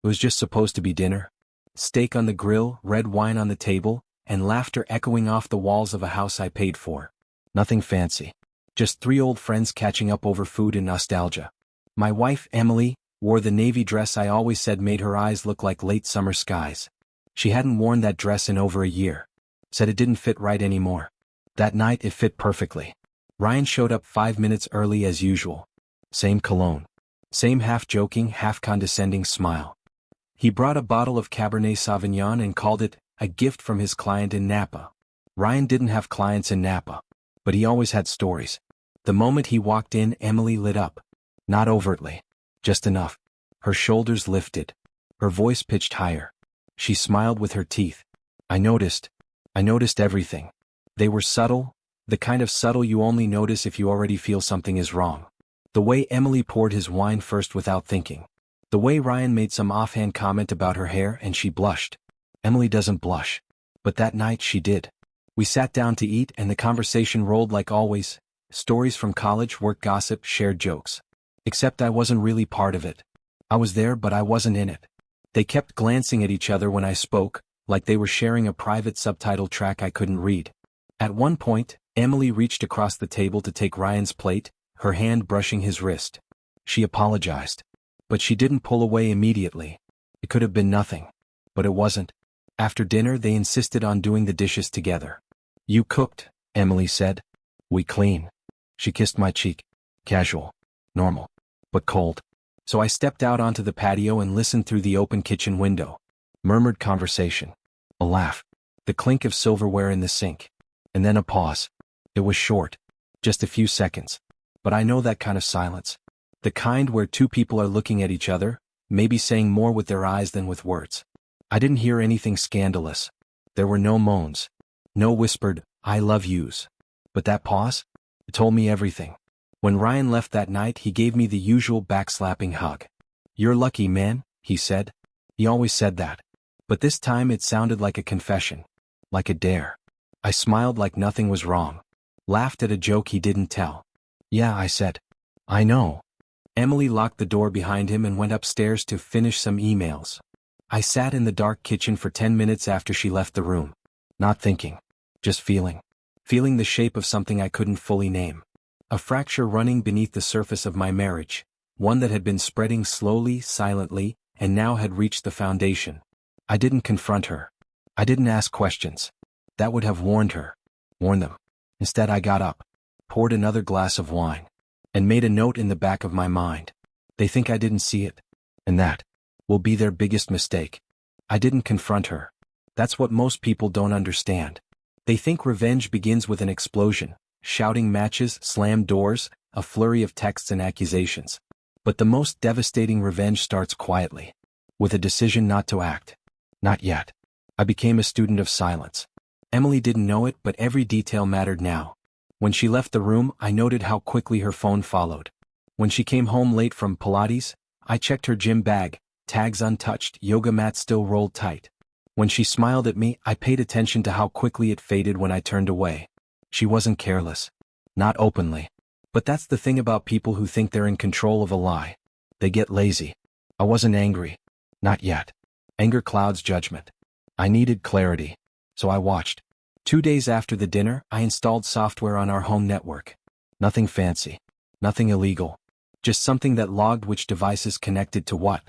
It was just supposed to be dinner. Steak on the grill, red wine on the table, and laughter echoing off the walls of a house I paid for. Nothing fancy. Just three old friends catching up over food and nostalgia. My wife, Emily, wore the navy dress I always said made her eyes look like late summer skies. She hadn't worn that dress in over a year. Said it didn't fit right anymore. That night it fit perfectly. Ryan showed up 5 minutes early as usual. Same cologne. Same half-joking, half-condescending smile. He brought a bottle of Cabernet Sauvignon and called it a gift from his client in Napa. Ryan didn't have clients in Napa, but he always had stories. The moment he walked in, Emily lit up. Not overtly. Just enough. Her shoulders lifted. Her voice pitched higher. She smiled with her teeth. I noticed everything. They were subtle, the kind of subtle you only notice if you already feel something is wrong. The way Emily poured his wine first without thinking. The way Ryan made some offhand comment about her hair and she blushed. Emily doesn't blush. But that night she did. We sat down to eat and the conversation rolled like always. Stories from college, work gossip, shared jokes. Except I wasn't really part of it. I was there but I wasn't in it. They kept glancing at each other when I spoke, like they were sharing a private subtitle track I couldn't read. At one point, Emily reached across the table to take Ryan's plate, her hand brushing his wrist. She apologized. But she didn't pull away immediately. It could have been nothing. But it wasn't. After dinner they insisted on doing the dishes together. You cooked, Emily said. We clean. She kissed my cheek. Casual. Normal. But cold. So I stepped out onto the patio and listened through the open kitchen window. Murmured conversation. A laugh. The clink of silverware in the sink. And then a pause. It was short. Just a few seconds. But I know that kind of silence. The kind where two people are looking at each other, maybe saying more with their eyes than with words. I didn't hear anything scandalous. There were no moans. No whispered, I love yous. But that pause? It told me everything. When Ryan left that night he gave me the usual backslapping hug. You're lucky, man, he said. He always said that. But this time it sounded like a confession. Like a dare. I smiled like nothing was wrong. Laughed at a joke he didn't tell. Yeah, I said. I know. Emily locked the door behind him and went upstairs to finish some emails. I sat in the dark kitchen for 10 minutes after she left the room. Not thinking. Just feeling. Feeling the shape of something I couldn't fully name. A fracture running beneath the surface of my marriage. One that had been spreading slowly, silently, and now had reached the foundation. I didn't confront her. I didn't ask questions. That would have warned her. Warned them. Instead I got up. Poured another glass of wine. And made a note in the back of my mind. They think I didn't see it. And that will be their biggest mistake. I didn't confront her. That's what most people don't understand. They think revenge begins with an explosion, shouting matches, slammed doors, a flurry of texts and accusations. But the most devastating revenge starts quietly. With a decision not to act. Not yet. I became a student of silence. Emily didn't know it, but every detail mattered now. When she left the room, I noted how quickly her phone followed. When she came home late from Pilates, I checked her gym bag, tags untouched, yoga mat still rolled tight. When she smiled at me, I paid attention to how quickly it faded when I turned away. She wasn't careless. Not openly. But that's the thing about people who think they're in control of a lie. They get lazy. I wasn't angry. Not yet. Anger clouds judgment. I needed clarity. So I watched. 2 days after the dinner, I installed software on our home network. Nothing fancy. Nothing illegal. Just something that logged which devices connected to what.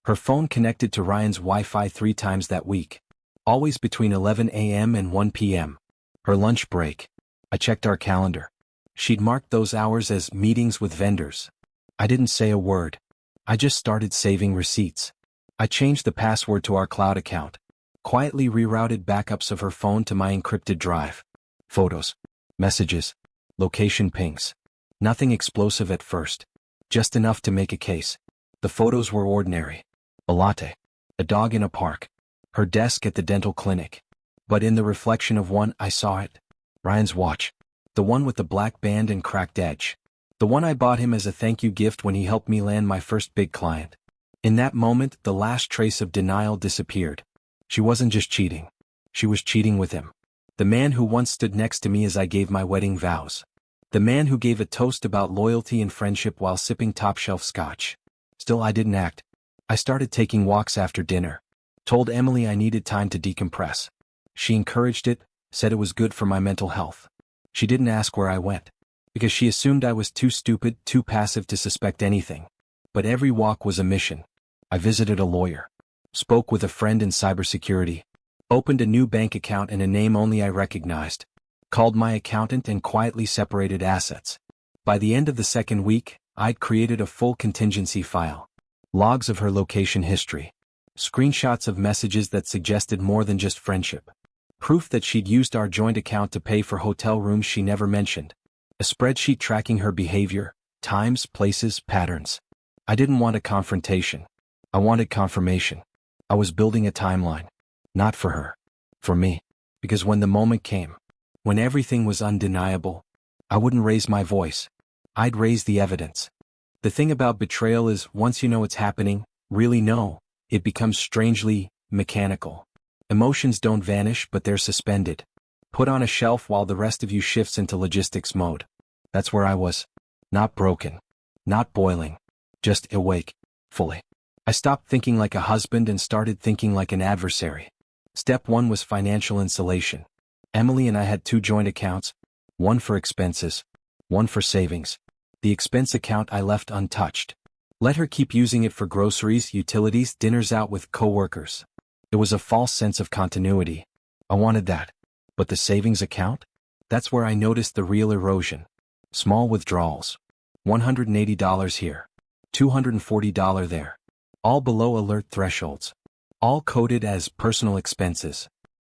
Her phone connected to Ryan's Wi-Fi 3 times that week. Always between 11 a.m. and 1 p.m. Her lunch break. I checked our calendar. She'd marked those hours as meetings with vendors. I didn't say a word. I just started saving receipts. I changed the password to our cloud account. Quietly rerouted backups of her phone to my encrypted drive. Photos. Messages. Location pings. Nothing explosive at first. Just enough to make a case. The photos were ordinary. A latte. A dog in a park. Her desk at the dental clinic. But in the reflection of one, I saw it. Ryan's watch. The one with the black band and cracked edge. The one I bought him as a thank you gift when he helped me land my first big client. In that moment, the last trace of denial disappeared. She wasn't just cheating. She was cheating with him. The man who once stood next to me as I gave my wedding vows. The man who gave a toast about loyalty and friendship while sipping top-shelf scotch. Still, I didn't act. I started taking walks after dinner. Told Emily I needed time to decompress. She encouraged it, said it was good for my mental health. She didn't ask where I went, because she assumed I was too stupid, too passive to suspect anything. But every walk was a mission. I visited a lawyer, spoke with a friend in cybersecurity, opened a new bank account in a name only I recognized, called my accountant and quietly separated assets. By the end of the second week, I'd created a full contingency file. Logs of her location history. Screenshots of messages that suggested more than just friendship. Proof that she'd used our joint account to pay for hotel rooms she never mentioned. A spreadsheet tracking her behavior, times, places, patterns. I didn't want a confrontation. I wanted confirmation. I was building a timeline. Not for her. For me. Because when the moment came, when everything was undeniable, I wouldn't raise my voice. I'd raise the evidence. The thing about betrayal is, once you know it's happening, really know, it becomes strangely mechanical. Emotions don't vanish, but they're suspended. Put on a shelf while the rest of you shifts into logistics mode. That's where I was. Not broken. Not boiling. Just awake. Fully. I stopped thinking like a husband and started thinking like an adversary. Step 1 was financial insulation. Emily and I had 2 joint accounts, one for expenses, one for savings. The expense account I left untouched. Let her keep using it for groceries, utilities, dinners out with coworkers. It was a false sense of continuity. I wanted that. But the savings account? That's where I noticed the real erosion. Small withdrawals. $180 here. $240 there. All below alert thresholds. All coded as personal expenses.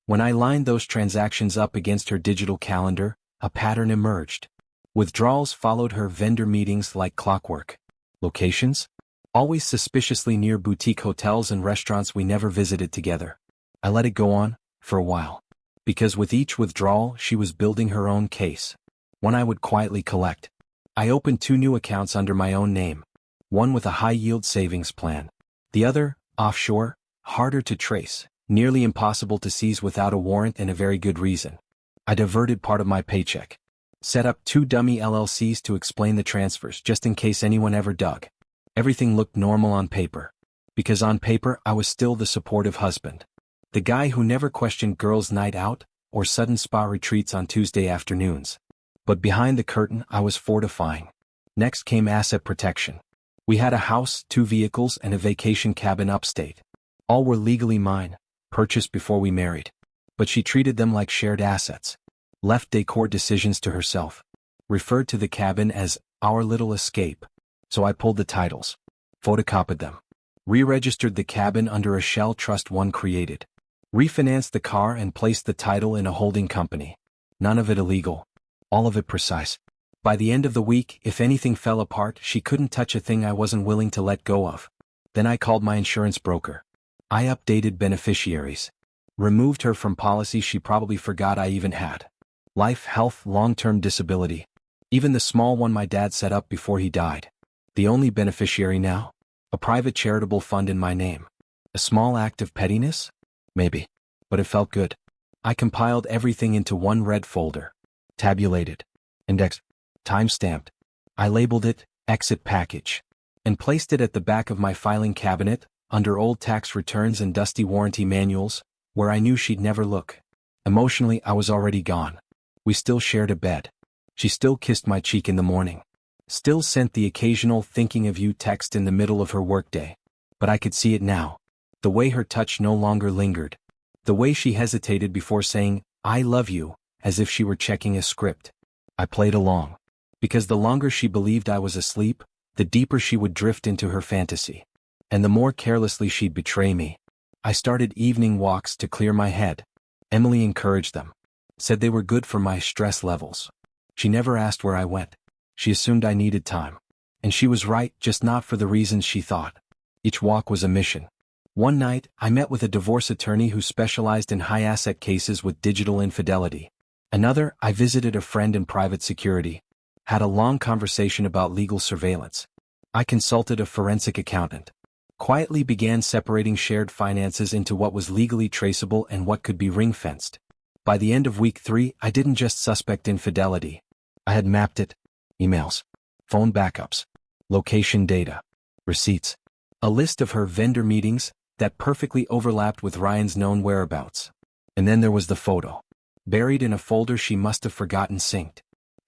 When I lined those transactions up against her digital calendar, a pattern emerged. Withdrawals followed her vendor meetings like clockwork. Locations? Always suspiciously near boutique hotels and restaurants we never visited together. I let it go on, for a while. Because with each withdrawal she was building her own case. One I would quietly collect. I opened 2 new accounts under my own name. One with a high-yield savings plan. The other, offshore, harder to trace, nearly impossible to seize without a warrant and a very good reason. I diverted part of my paycheck. Set up 2 dummy LLCs to explain the transfers just in case anyone ever dug. Everything looked normal on paper. Because on paper I was still the supportive husband. The guy who never questioned girls' night out or sudden spa retreats on Tuesday afternoons. But behind the curtain I was fortifying. Next came asset protection. We had a house, 2 vehicles and a vacation cabin upstate. All were legally mine, purchased before we married. But she treated them like shared assets. Left decor decisions to herself. Referred to the cabin as our little escape. So I pulled the titles. Photocopied them. Re-registered the cabin under a shell trust one created. Refinanced the car and placed the title in a holding company. None of it illegal. All of it precise. By the end of the week, if anything fell apart, she couldn't touch a thing I wasn't willing to let go of. Then I called my insurance broker. I updated beneficiaries. Removed her from policies she probably forgot I even had. Life, health, long-term disability. Even the small one my dad set up before he died. The only beneficiary now? A private charitable fund in my name. A small act of pettiness? Maybe. But it felt good. I compiled everything into one red folder. Tabulated. Indexed. Time-stamped. I labeled it, Exit Package. And placed it at the back of my filing cabinet, under old tax returns and dusty warranty manuals, where I knew she'd never look. Emotionally, I was already gone. We still shared a bed. She still kissed my cheek in the morning. Still sent the occasional thinking of you text in the middle of her workday. But I could see it now. The way her touch no longer lingered. The way she hesitated before saying, I love you, as if she were checking a script. I played along. Because the longer she believed I was asleep, the deeper she would drift into her fantasy. And the more carelessly she'd betray me. I started evening walks to clear my head. Emily encouraged them. Said they were good for my stress levels. She never asked where I went. She assumed I needed time. And she was right, just not for the reasons she thought. Each walk was a mission. One night, I met with a divorce attorney who specialized in high-asset cases with digital infidelity. Another, I visited a friend in private security. Had a long conversation about legal surveillance. I consulted a forensic accountant. Quietly began separating shared finances into what was legally traceable and what could be ring-fenced. By the end of week 3, I didn't just suspect infidelity. I had mapped it. Emails. Phone backups. Location data. Receipts. A list of her vendor meetings that perfectly overlapped with Ryan's known whereabouts. And then there was the photo. Buried in a folder she must have forgotten synced.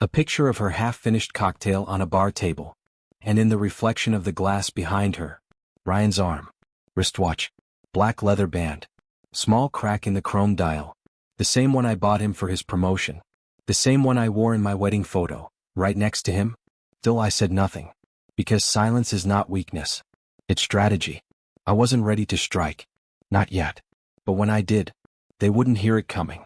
A picture of her half-finished cocktail on a bar table. And in the reflection of the glass behind her, Ryan's arm. Wristwatch. Black leather band. Small crack in the chrome dial. The same one I bought him for his promotion. The same one I wore in my wedding photo, right next to him. Still I said nothing. Because silence is not weakness. It's strategy. I wasn't ready to strike. Not yet. But when I did, they wouldn't hear it coming.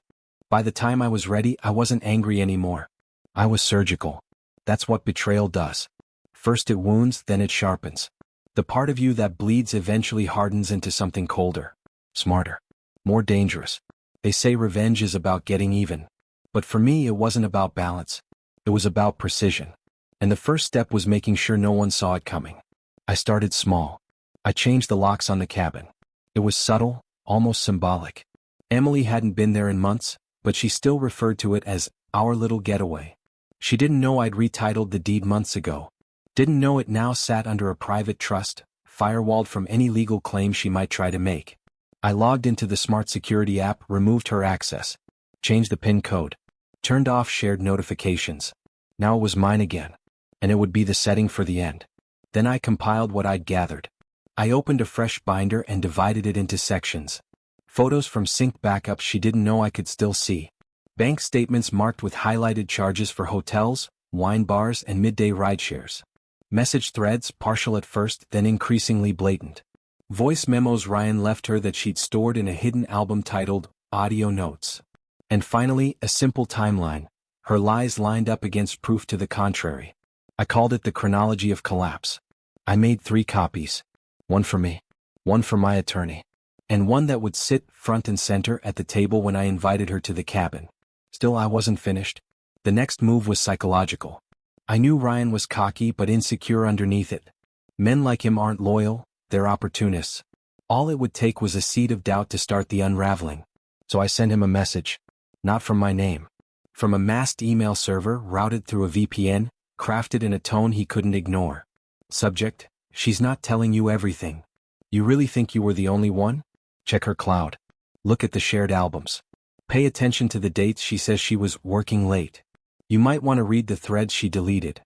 By the time I was ready, I wasn't angry anymore. I was surgical. That's what betrayal does. First it wounds, then it sharpens. The part of you that bleeds eventually hardens into something colder. Smarter. More dangerous. They say revenge is about getting even. But for me it wasn't about balance. It was about precision. And the first step was making sure no one saw it coming. I started small. I changed the locks on the cabin. It was subtle, almost symbolic. Emily hadn't been there in months, but she still referred to it as our little getaway. She didn't know I'd retitled the deed months ago. Didn't know it now sat under a private trust, firewalled from any legal claim she might try to make. I logged into the smart security app, removed her access, changed the PIN code, turned off shared notifications. Now it was mine again. And it would be the setting for the end. Then I compiled what I'd gathered. I opened a fresh binder and divided it into sections. Photos from synced backups she didn't know I could still see. Bank statements marked with highlighted charges for hotels, wine bars and midday rideshares. Message threads, partial at first, then increasingly blatant. Voice memos Ryan left her that she'd stored in a hidden album titled Audio Notes. And finally, a simple timeline. Her lies lined up against proof to the contrary. I called it the chronology of collapse. I made 3 copies. One for me, one for my attorney, and one that would sit front and center at the table when I invited her to the cabin. Still I wasn't finished. The next move was psychological. I knew Ryan was cocky but insecure underneath it. Men like him aren't loyal, they're opportunists. All it would take was a seed of doubt to start the unraveling. So I sent him a message. Not from my name. From a masked email server routed through a VPN, crafted in a tone he couldn't ignore. Subject: she's not telling you everything. You really think you were the only one? Check her cloud. Look at the shared albums. Pay attention to the dates she says she was working late. You might want to read the threads she deleted.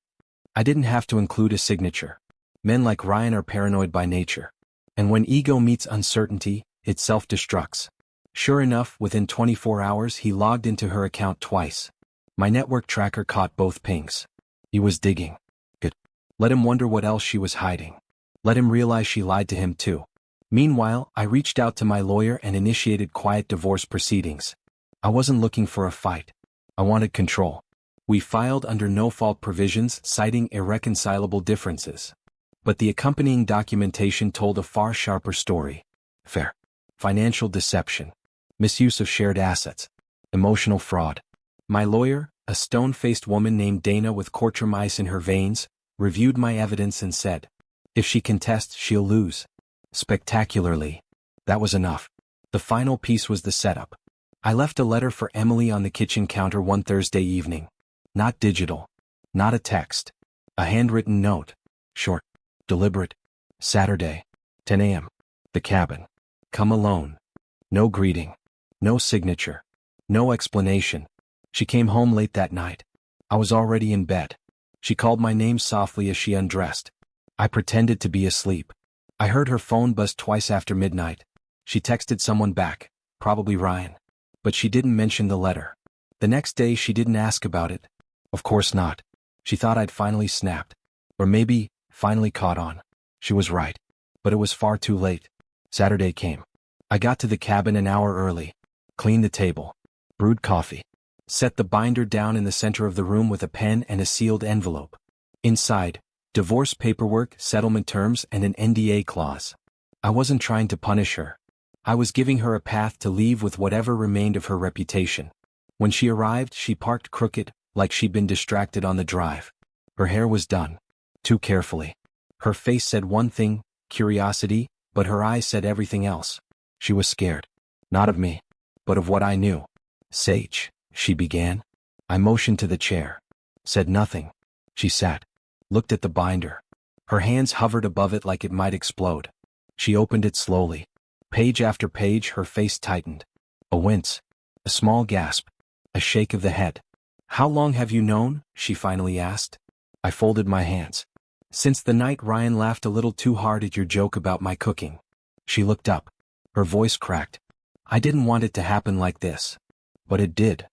I didn't have to include a signature. Men like Ryan are paranoid by nature. And when ego meets uncertainty, it self-destructs. Sure enough, within 24 hours he logged into her account twice. My network tracker caught both pings. He was digging. Good. Let him wonder what else she was hiding. Let him realize she lied to him too. Meanwhile, I reached out to my lawyer and initiated quiet divorce proceedings. I wasn't looking for a fight. I wanted control. We filed under no-fault provisions citing irreconcilable differences. But the accompanying documentation told a far sharper story. Fair. Financial deception. Misuse of shared assets. Emotional fraud. My lawyer, a stone-faced woman named Dana with Cortram ice in her veins, reviewed my evidence and said, if she contests, she'll lose. Spectacularly. That was enough. The final piece was the setup. I left a letter for Emily on the kitchen counter one Thursday evening. Not digital. Not a text. A handwritten note. Short. Deliberate. Saturday. 10 a.m. The cabin. Come alone. No greeting. No signature. No explanation. She came home late that night. I was already in bed. She called my name softly as she undressed. I pretended to be asleep. I heard her phone buzz twice after midnight. She texted someone back, probably Ryan. But she didn't mention the letter. The next day she didn't ask about it. Of course not. She thought I'd finally snapped. Or maybe, finally caught on. She was right. But it was far too late. Saturday came. I got to the cabin an hour early. Cleaned the table. Brewed coffee. Set the binder down in the center of the room with a pen and a sealed envelope. Inside, divorce paperwork, settlement terms, and an NDA clause. I wasn't trying to punish her. I was giving her a path to leave with whatever remained of her reputation. When she arrived, she parked crooked, like she'd been distracted on the drive. Her hair was done. Too carefully. Her face said one thing, curiosity, but her eyes said everything else. She was scared. Not of me, but of what I knew. Sage, she began. I motioned to the chair. Said nothing. She sat. Looked at the binder. Her hands hovered above it like it might explode. She opened it slowly. Page after page, her face tightened. A wince. A small gasp. A shake of the head. "How long have you known?" she finally asked. I folded my hands. "Since the night Ryan laughed a little too hard at your joke about my cooking." She looked up. Her voice cracked. "I didn't want it to happen like this. But it did."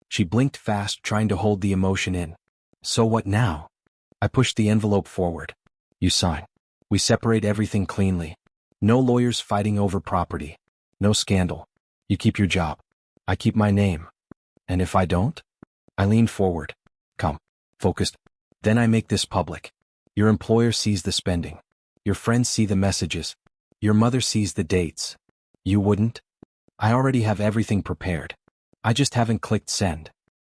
She blinked fast, trying to hold the emotion in. "So what now?" I pushed the envelope forward. "You sign. We separate everything cleanly. No lawyers fighting over property. No scandal. You keep your job. I keep my name. And if I don't?" I leaned forward. "Come. Focused. Then I make this public. Your employer sees the spending. Your friends see the messages. Your mother sees the dates. You wouldn't?" "I already have everything prepared. I just haven't clicked send."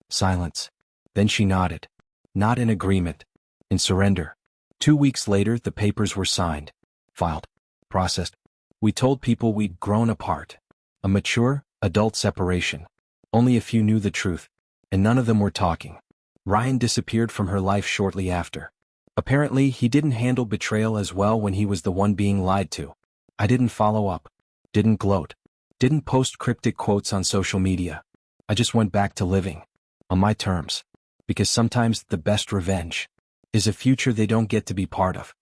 Silence. Then she nodded. Not in agreement. In surrender. 2 weeks later, the papers were signed. Filed. Processed. We told people we'd grown apart. A mature, adult separation. Only a few knew the truth. And none of them were talking. Ryan disappeared from her life shortly after. Apparently, he didn't handle betrayal as well when he was the one being lied to. I didn't follow up. Didn't gloat. Didn't post cryptic quotes on social media. I just went back to living. On my terms. Because sometimes the best revenge is a future they don't get to be part of.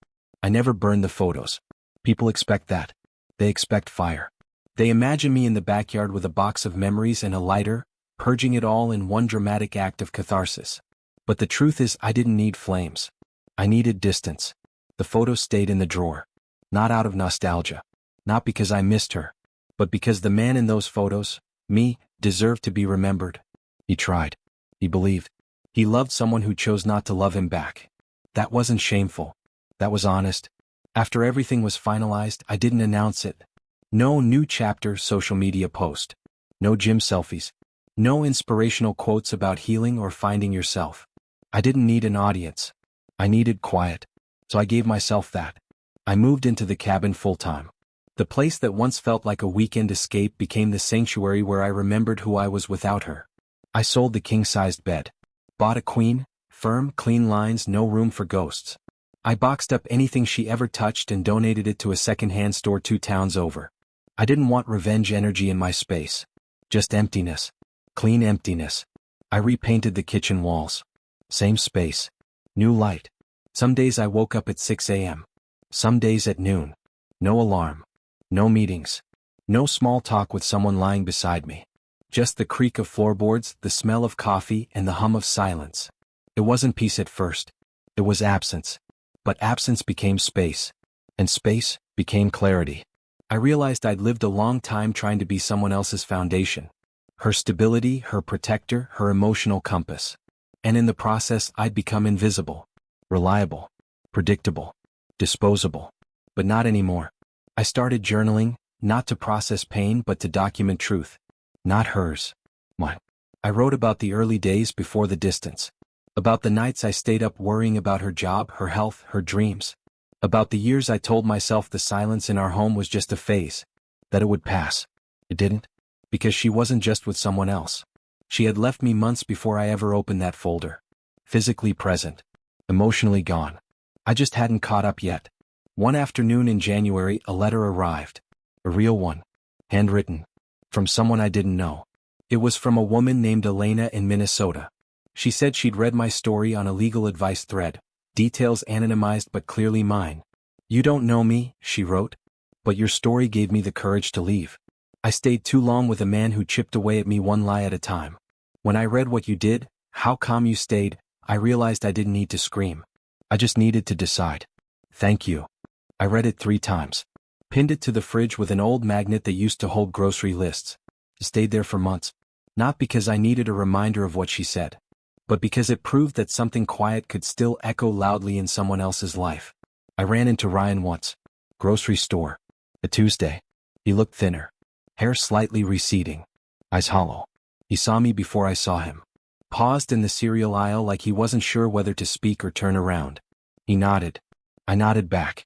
I never burned the photos. People expect that. They expect fire. They imagine me in the backyard with a box of memories and a lighter, purging it all in one dramatic act of catharsis. But the truth is, I didn't need flames. I needed distance. The photos stayed in the drawer. Not out of nostalgia. Not because I missed her. But because the man in those photos, me, deserved to be remembered. He tried. He believed. He loved someone who chose not to love him back. That wasn't shameful. That was honest. After everything was finalized, I didn't announce it. No new chapter social media post. No gym selfies. No inspirational quotes about healing or finding yourself. I didn't need an audience. I needed quiet. So I gave myself that. I moved into the cabin full-time. The place that once felt like a weekend escape became the sanctuary where I remembered who I was without her. I sold the king-sized bed. Bought a queen, firm, clean lines, no room for ghosts. I boxed up anything she ever touched and donated it to a second-hand store 2 towns over. I didn't want revenge energy in my space. Just emptiness. Clean emptiness. I repainted the kitchen walls. Same space. New light. Some days I woke up at 6 a.m. Some days at noon. No alarm. No meetings. No small talk with someone lying beside me. Just the creak of floorboards, the smell of coffee, and the hum of silence. It wasn't peace at first. It was absence. But absence became space. And space became clarity. I realized I'd lived a long time trying to be someone else's foundation. Her stability, her protector, her emotional compass. And in the process, I'd become invisible. Reliable. Predictable. Disposable. But not anymore. I started journaling, not to process pain but to document truth. Not hers. Mine. I wrote about the early days before the distance. About the nights I stayed up worrying about her job, her health, her dreams. About the years I told myself the silence in our home was just a phase. That it would pass. It didn't. Because she wasn't just with someone else. She had left me months before I ever opened that folder. Physically present. Emotionally gone. I just hadn't caught up yet. One afternoon in January, a letter arrived. A real one. Handwritten. From someone I didn't know. It was from a woman named Elena in Minnesota. She said she'd read my story on a legal advice thread, details anonymized but clearly mine. "You don't know me," she wrote, "but your story gave me the courage to leave. I stayed too long with a man who chipped away at me one lie at a time. When I read what you did, how calm you stayed, I realized I didn't need to scream. I just needed to decide. Thank you." I read it 3 times. Pinned it to the fridge with an old magnet that used to hold grocery lists. It stayed there for months. Not because I needed a reminder of what she said, but because it proved that something quiet could still echo loudly in someone else's life. I ran into Ryan once. Grocery store. A Tuesday. He looked thinner. Hair slightly receding. Eyes hollow. He saw me before I saw him. Paused in the cereal aisle like he wasn't sure whether to speak or turn around. He nodded. I nodded back.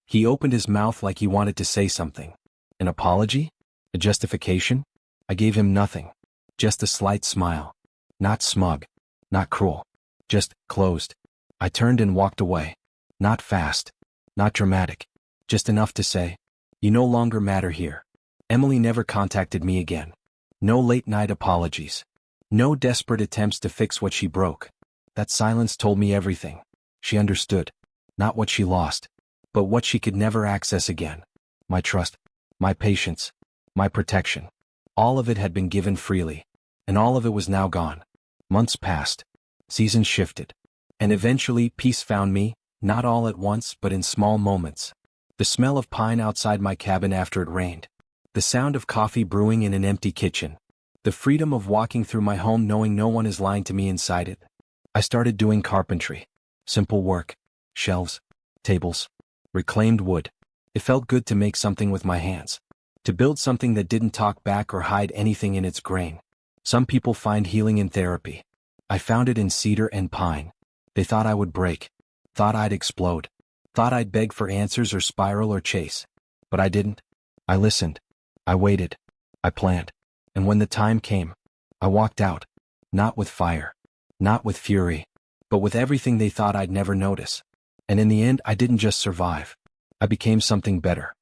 He opened his mouth like he wanted to say something. An apology? A justification? I gave him nothing. Just a slight smile. Not smug. Not cruel. Just closed. I turned and walked away. Not fast. Not dramatic. Just enough to say, you no longer matter here. Emily never contacted me again. No late-night apologies. No desperate attempts to fix what she broke. That silence told me everything. She understood. Not what she lost, but what she could never access again. My trust, my patience, my protection. All of it had been given freely, and all of it was now gone. Months passed. Seasons shifted. And eventually peace found me, not all at once but in small moments. The smell of pine outside my cabin after it rained. The sound of coffee brewing in an empty kitchen. The freedom of walking through my home knowing no one is lying to me inside it. I started doing carpentry. Simple work. Shelves. Tables. Reclaimed wood. It felt good to make something with my hands. To build something that didn't talk back or hide anything in its grain. Some people find healing in therapy. I found it in cedar and pine. They thought I would break. Thought I'd explode. Thought I'd beg for answers or spiral or chase. But I didn't. I listened. I waited. I planned. And when the time came, I walked out. Not with fire. Not with fury. But with everything they thought I'd never notice. And in the end, I didn't just survive. I became something better.